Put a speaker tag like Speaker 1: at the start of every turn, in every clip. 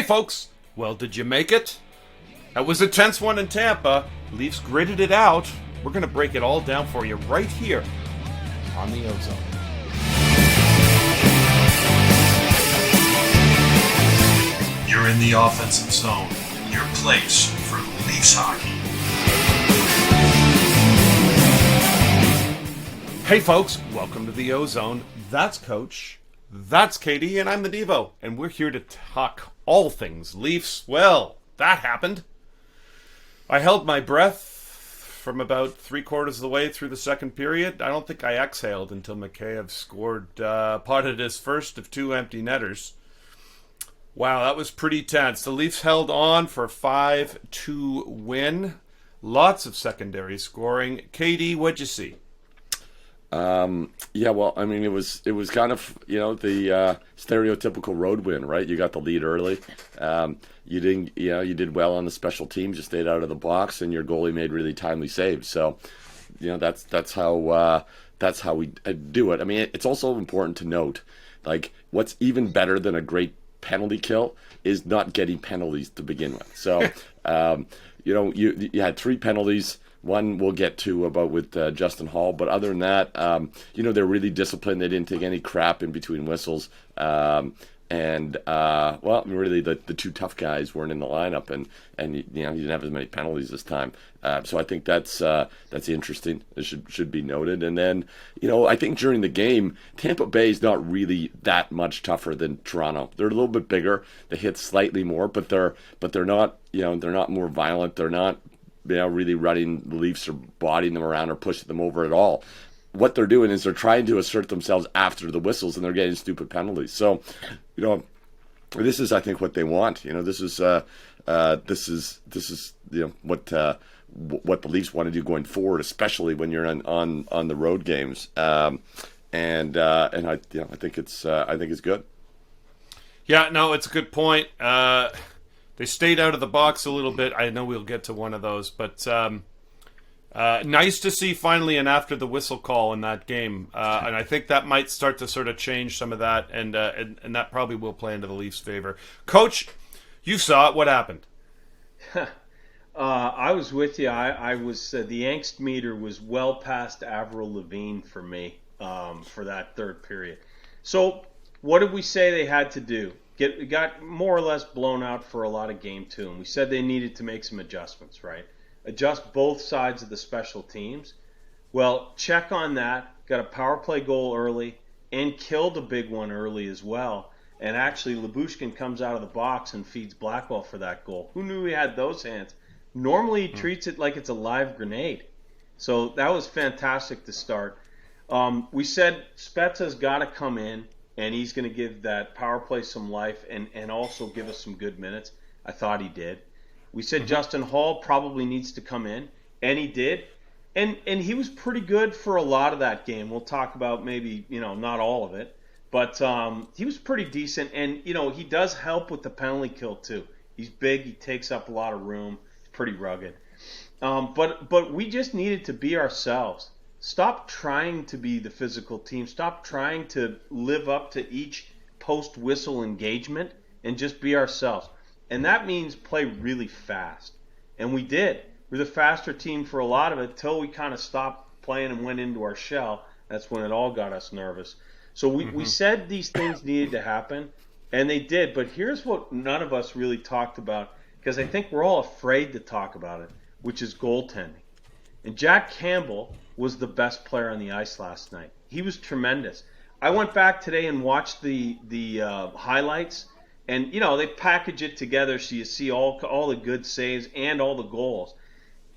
Speaker 1: Hey folks, well, did you make it? That was a tense one in Tampa. Leafs gritted it out. We're going to break it all down for you right here on the OZone.
Speaker 2: You're in the offensive zone, your place for Leafs hockey.
Speaker 1: Hey folks, welcome to the OZone. That's Coach, that's Katie, and I'm the Devo, and we're here to talk all things Leafs. Well, that happened. I held my breath from about 3/4 of the way through the second period. I don't think I exhaled until Mikheyev scored, potted his first of two empty netters. Wow, that was pretty tense. The Leafs held on for a 5-2 win. Lots of secondary scoring. KD, what'd you see?
Speaker 3: Yeah, well, I mean, it was kind of, the stereotypical road win, right? You got the lead early. You did well on the special teams. You stayed out of the box, and your goalie made really timely saves. So, that's how we do it. I mean, it's also important to note, like, what's even better than a great penalty kill is not getting penalties to begin with. So, you had 3 penalties. One we'll get to about with Justin Hall, but other than that, they're really disciplined. They didn't take any crap in between whistles, really the two tough guys weren't in the lineup, and you didn't have as many penalties this time. So I think that's interesting. It should be noted. And then I think during the game, Tampa Bay is not really that much tougher than Toronto. They're a little bit bigger. They hit slightly more, but they're not they're not more violent. They're not really running the Leafs or bodying them around or pushing them over at all. What they're doing is they're trying to assert themselves after the whistles, and they're getting stupid penalties. So, this is, I think, what they want. This is what the Leafs want to do going forward, especially when you're on the road games. I think it's good.
Speaker 1: Yeah, no, it's a good point. They stayed out of the box a little bit. I know we'll get to one of those, but nice to see finally an after the whistle call in that game, and I think that might start to sort of change some of that, and that probably will play into the Leafs' favor. Coach, you saw it. What happened?
Speaker 4: I was with you. I was the angst meter was well past Avril Lavigne for me for that third period. So what did we say they had to do? Got more or less blown out for a lot of game 2, and we said they needed to make some adjustments, right? Adjust both sides of the special teams. Well, check on that. Got a power play goal early and killed a big one early as well. And actually, Lyubushkin comes out of the box and feeds Blackwell for that goal. Who knew he had those hands? Normally, he treats it like it's a live grenade. So that was fantastic to start. We said Spezza's got to come in, and he's going to give that power play some life and also give us some good minutes. I thought he did. We said Justin Hall probably needs to come in, and he did. And he was pretty good for a lot of that game. We'll talk about maybe, not all of it. But he was pretty decent. And, he does help with the penalty kill, too. He's big. He takes up a lot of room. He's pretty rugged. But we just needed to be ourselves. Stop trying to be the physical team. Stop trying to live up to each post-whistle engagement and just be ourselves. And that means play really fast. And we did. We're the faster team for a lot of it until we kind of stopped playing and went into our shell. That's when it all got us nervous. So we said these things needed to happen, and they did. But here's what none of us really talked about, because I think we're all afraid to talk about it, which is goaltending. And Jack Campbell was the best player on the ice last night. He was tremendous. I went back today and watched the highlights, and they package it together so you see all the good saves and all the goals.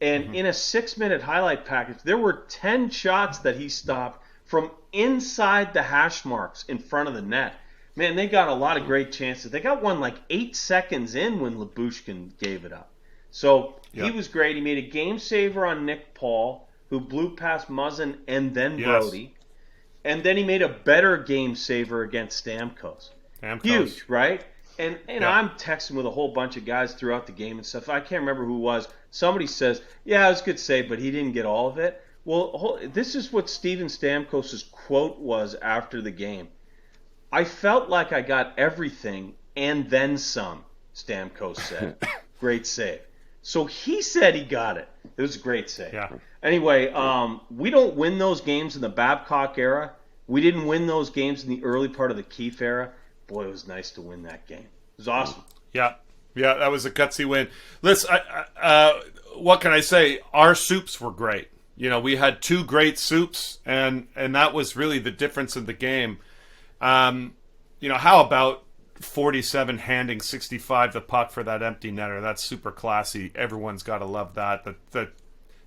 Speaker 4: And in a 6-minute highlight package, there were 10 shots that he stopped from inside the hash marks in front of the net. Man, they got a lot of great chances. They got one like 8 seconds in when Lyubushkin gave it up. So he was great. He made a game saver on Nick Paul, who blew past Muzzin and then Brody. And then he made a better game saver against Stamkos. Huge, right? And I'm texting with a whole bunch of guys throughout the game and stuff. I can't remember who it was. Somebody says, yeah, it was a good save, but he didn't get all of it. Well, this is what Steven Stamkos' quote was after the game. I felt like I got everything and then some. Stamkos said. Great save. So he said he got it. It was a great save.
Speaker 1: Yeah.
Speaker 4: Anyway, we don't win those games in the Babcock era. We didn't win those games in the early part of the Keefe era. Boy, it was nice to win that game. It was awesome.
Speaker 1: Yeah, that was a gutsy win. Listen, what can I say? Our soups were great. We had 2 great soups, and that was really the difference in the game. How about 47 handing 65 the puck for that empty netter? That's super classy. Everyone's got to love that. The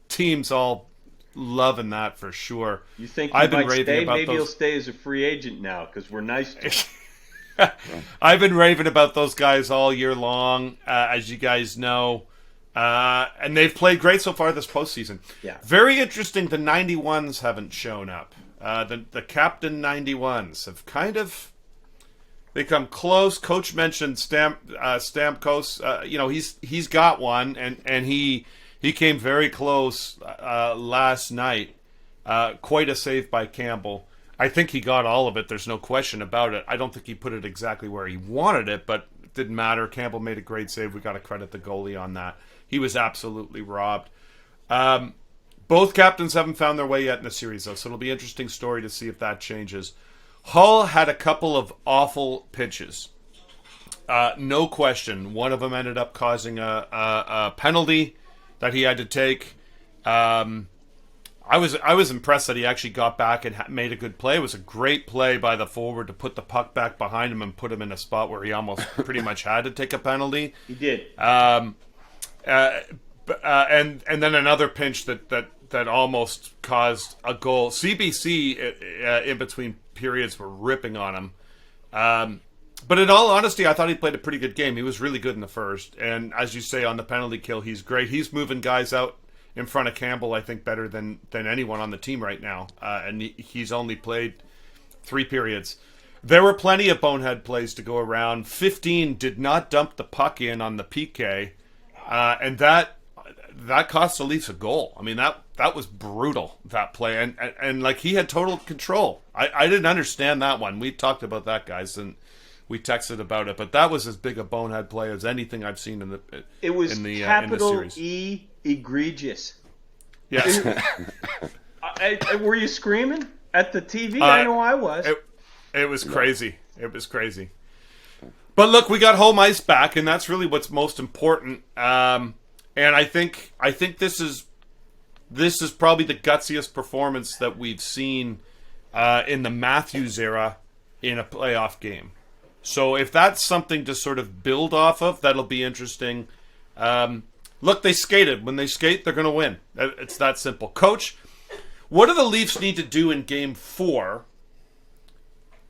Speaker 1: team's all loving that for sure.
Speaker 4: You think he might stay? Maybe he'll stay as a free agent now because we're nice to him.
Speaker 1: I've been raving about those guys all year long, as you guys know. And they've played great so far this postseason.
Speaker 4: Yeah.
Speaker 1: Very interesting, the 91s haven't shown up. The captain 91s have kind of... They come close. Coach mentioned Stamkos. He's got one, and he came very close last night. Quite a save by Campbell. I think he got all of it. There's no question about it. I don't think he put it exactly where he wanted it, but it didn't matter. Campbell made a great save. We got to credit the goalie on that. He was absolutely robbed. Both captains haven't found their way yet in the series, though, so it'll be an interesting story to see if that changes. Hull had a couple of awful pitches. No question. One of them ended up causing a penalty that he had to take. I was impressed that he actually got back and made a good play. It was a great play by the forward to put the puck back behind him and put him in a spot where he almost pretty much had to take a penalty.
Speaker 4: He did.
Speaker 1: And then another pinch that almost caused a goal. CBC in between periods were ripping on him. But in all honesty, I thought he played a pretty good game. He was really good in the first. And as you say, on the penalty kill, he's great. He's moving guys out in front of Campbell, I think, better than anyone on the team right now. And he's only played 3 periods. There were plenty of bonehead plays to go around. 15 did not dump the puck in on the PK. And that cost the Leafs a goal. I mean, that was brutal, that play. And like, he had total control. I didn't understand that one. We talked about that, guys, and we texted about it. But that was as big a bonehead play as anything I've seen in the
Speaker 4: It was
Speaker 1: in the
Speaker 4: capital
Speaker 1: series.
Speaker 4: E egregious.
Speaker 1: Yes.
Speaker 4: Were you screaming at the TV? I know I was.
Speaker 1: It was crazy. It was crazy. But look, we got home ice back, and that's really what's most important. And I think this is probably the gutsiest performance that we've seen in the Matthews era in a playoff game. So if that's something to sort of build off of, that'll be interesting. Look, they skated. When they skate, they're going to win. It's that simple. Coach, what do the Leafs need to do in Game 4?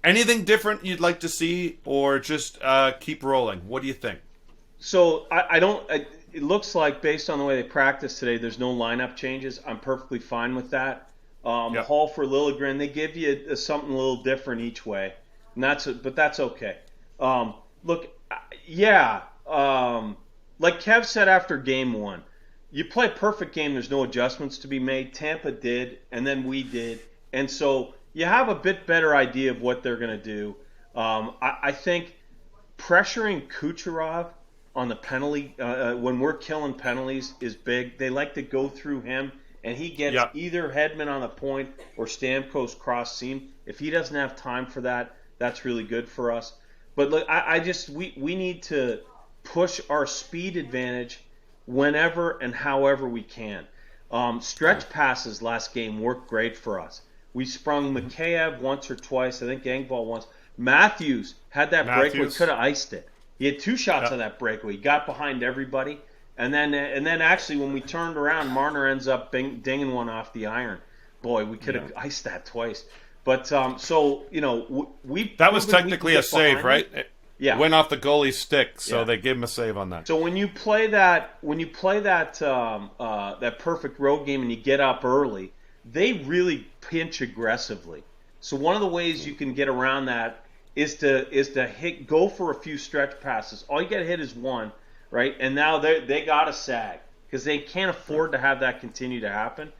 Speaker 1: Anything different you'd like to see, or just keep rolling? What do you think?
Speaker 4: So I don't. It looks like, based on the way they practice today, there's no lineup changes. I'm perfectly fine with that.
Speaker 1: Yep.
Speaker 4: Hall for Liljegren, they give you something a little different each way, and but that's okay. Look, yeah. Like Kev said after Game 1, you play a perfect game, there's no adjustments to be made. Tampa did, and then we did. And so you have a bit better idea of what they're going to do. I think pressuring Kucherov on the penalty, when we're killing penalties, is big. They like to go through him, and he gets either Hedman on the point or Stamkos cross seam. If he doesn't have time for that, that's really good for us. But look, we need to push our speed advantage whenever and however we can. Stretch passes last game worked great for us. We sprung Mikheyev once or twice. I think Engvall once. Matthews had that breakaway, could have iced it. He had 2 shots on that breakaway. He got behind everybody, and then actually when we turned around, Marner ends up dinging one off the iron. Boy, we could have iced that twice. But so we
Speaker 1: that was technically a save, right?
Speaker 4: Yeah,
Speaker 1: it went off the goalie's stick, so they gave him a save on that.
Speaker 4: So when you play that perfect road game and you get up early, they really pinch aggressively. So one of the ways you can get around that is to go for a few stretch passes. All you got to hit is one, right? And now they got to sag because they can't afford to have that continue to happen.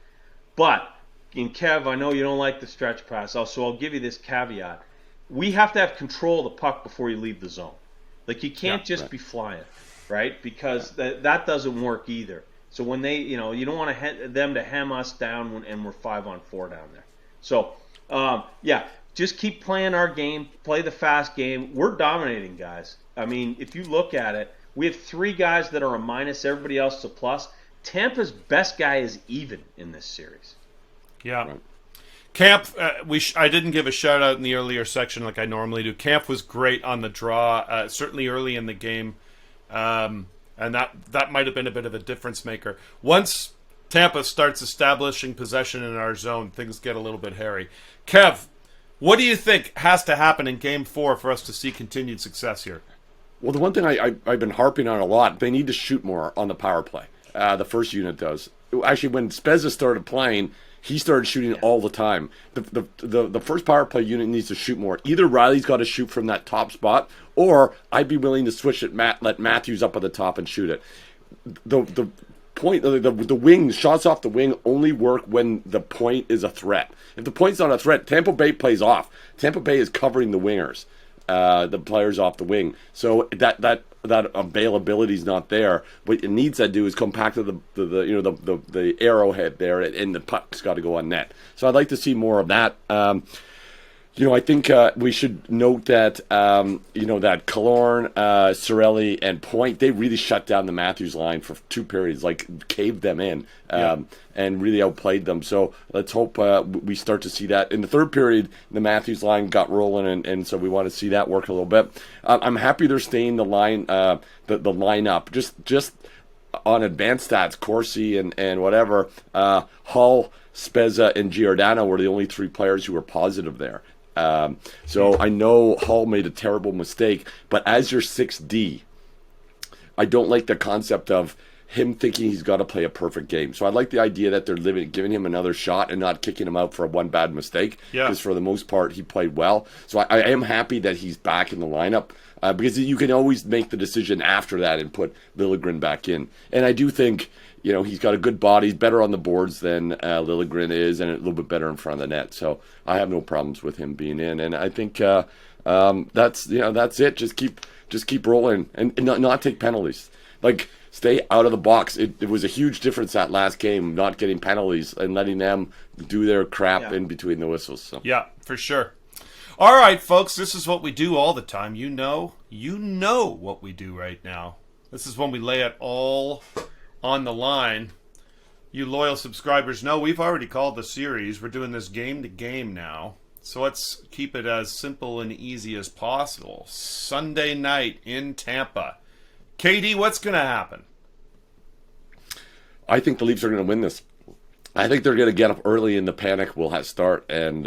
Speaker 4: But in Kev, I know you don't like the stretch pass, so I'll give you this caveat. We have to have control of the puck before you leave the zone. Like, you can't just
Speaker 3: right.
Speaker 4: be flying, right? Because that doesn't work either. So when they, you don't want them to hem us down and we're 5-on-4 down there. So, just keep playing our game, play the fast game. We're dominating, guys. I mean, if you look at it, we have 3 guys that are a minus, everybody else is a plus. Tampa's best guy is even in this series.
Speaker 1: Yeah.
Speaker 3: Right.
Speaker 1: Camp, I didn't give a shout out in the earlier section like I normally do. Camp was great on the draw, certainly early in the game, and that might have been a bit of a difference maker. Once Tampa starts establishing possession in our zone, things get a little bit hairy. Kev, what do you think has to happen in Game 4 for us to see continued success here?
Speaker 3: Well, the one thing I've been harping on a lot, they need to shoot more on the power play. The first unit does. Actually, when Spezza started playing, he started shooting all the time. The first power play unit needs to shoot more. Either Riley's got to shoot from that top spot, or I'd be willing to switch it, let Matthews up at the top and shoot it. The point, the wing, shots off the wing only work when the point is a threat. If the point's not a threat, Tampa Bay plays off. Tampa Bay is covering the wingers, the players off the wing. So that availability is not there. What it needs to do is come back to the arrowhead there, and the puck's got to go on net. So I'd like to see more of that. I think we should note that that Killorn, Cirelli, and Point, they really shut down the Matthews line for 2 periods, like caved them in, and really outplayed them. So let's hope we start to see that. In the third period, the Matthews line got rolling, and so we want to see that work a little bit. I'm happy they're staying the line, the lineup. Just on advanced stats, Corsi and whatever, Hull, Spezza, and Giordano were the only 3 players who were positive there. So I know Hull made a terrible mistake, but as your 6D, I don't like the concept of him thinking he's got to play a perfect game. So I like the idea that they're giving him another shot and not kicking him out for one bad mistake. Because for the most part, he played well. So I am happy that he's back in the lineup, because you can always make the decision after that and put Liljegren back in. And I do think, he's got a good body. He's better on the boards than Liljegren is, and a little bit better in front of the net. So I have no problems with him being in. And I think that's it. Just keep rolling and not take penalties. Like, stay out of the box. It was a huge difference that last game, not getting penalties and letting them do their crap in between the whistles. So.
Speaker 1: Yeah, for sure. All right, folks, this is what we do all the time. You know what we do right now. This is when we lay it all on the line. You loyal subscribers know we've already called the series. We're doing this game to game now. So let's keep it as simple and easy as possible. Sunday night in Tampa. KD, what's going to happen?
Speaker 3: I think the Leafs are going to win this. I think they're going to get up early and the panic will start. And,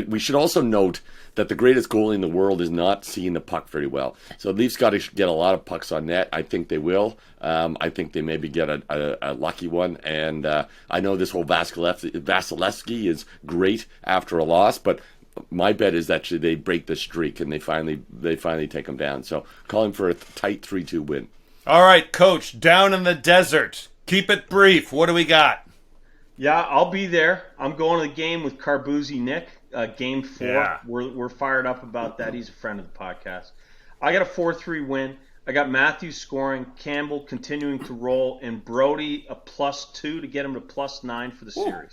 Speaker 3: we should also note that the greatest goalie in the world is not seeing the puck very well. So the Leafs got to get a lot of pucks on net. I think they will. I think they maybe get a lucky one. And I know this whole Vasilevsky is great after a loss, but my bet is that they break the streak and they finally take them down. So calling for a tight 3-2 win.
Speaker 1: All right, Coach, down in the desert. Keep it brief. What do we got?
Speaker 4: Yeah, I'll be there. I'm going to the game with Carbuzzi Nick, Game 4.
Speaker 1: Yeah.
Speaker 4: We're fired up about that. He's a friend of the podcast. I got a 4-3 win. I got Matthews scoring, Campbell continuing to roll, and Brody a +2 to get him to +9 for the series.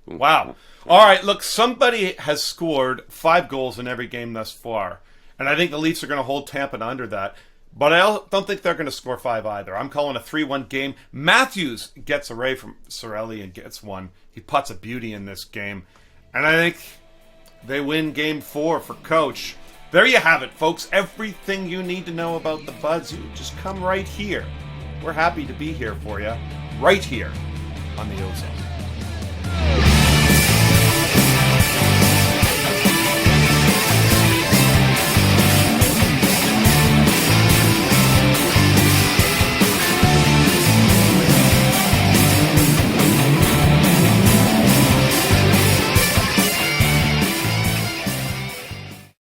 Speaker 1: Wow. All right, look, somebody has scored 5 goals in every game thus far, and I think the Leafs are going to hold Tampa under that. But I don't think they're going to score 5 either. I'm calling a 3-1 game. Matthews gets away from Cirelli and gets one. He puts a beauty in this game. And I think they win Game 4 for Coach. There you have it, folks. Everything you need to know about the Buds, you just come right here. We're happy to be here for you, right here on the OZone.